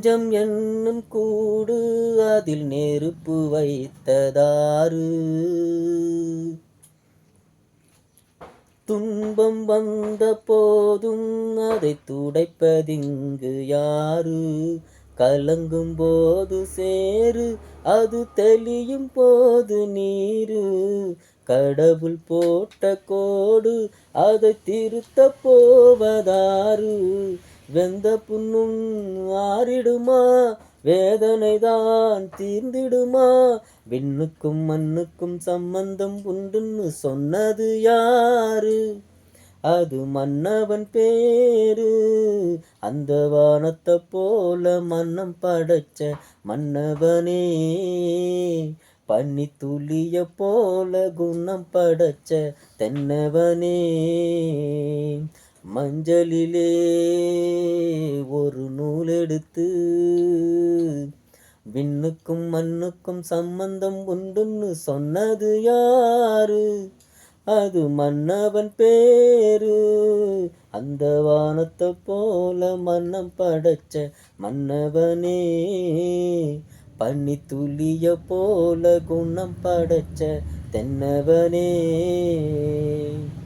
நெஞ்சம் என்னும் கூடு அதில் நெருப்பு வைத்ததாறு. துன்பம் வந்த போதும் அதை துடைப்பதிங்கு யாரு? கலங்கும் போது சேரு, அது தெளியும் போது நீரு. கடவுள் போட்ட கோடு, அதை திருத்த போவதாரு? வெந்த புண்ணும் ஆறிடுமா? வேதனைதான் தீர்ந்திடுமா? விண்ணுக்கும் மண்ணுக்கும் சம்பந்தம் உண்டுன்னு சொன்னது யாரு? அது மன்னவன் பேரு. அந்த வானத்தை போல மன்னம் படைச்ச மன்னவனே, பனி துளிய போல குணம் படைச்ச தென்னவனே. மஞ்சளிலே ஒரு நூல் எடுத்து விண்ணுக்கும் மண்ணுக்கும் சம்பந்தம் உண்டுன்னு சொன்னது யாரு? அது மன்னவன் பேரு. அந்த வானத்தை போல மன்னம் படைச்ச மன்னவனே, பனி துளிய போல குணம் படைச்ச தென்னவனே.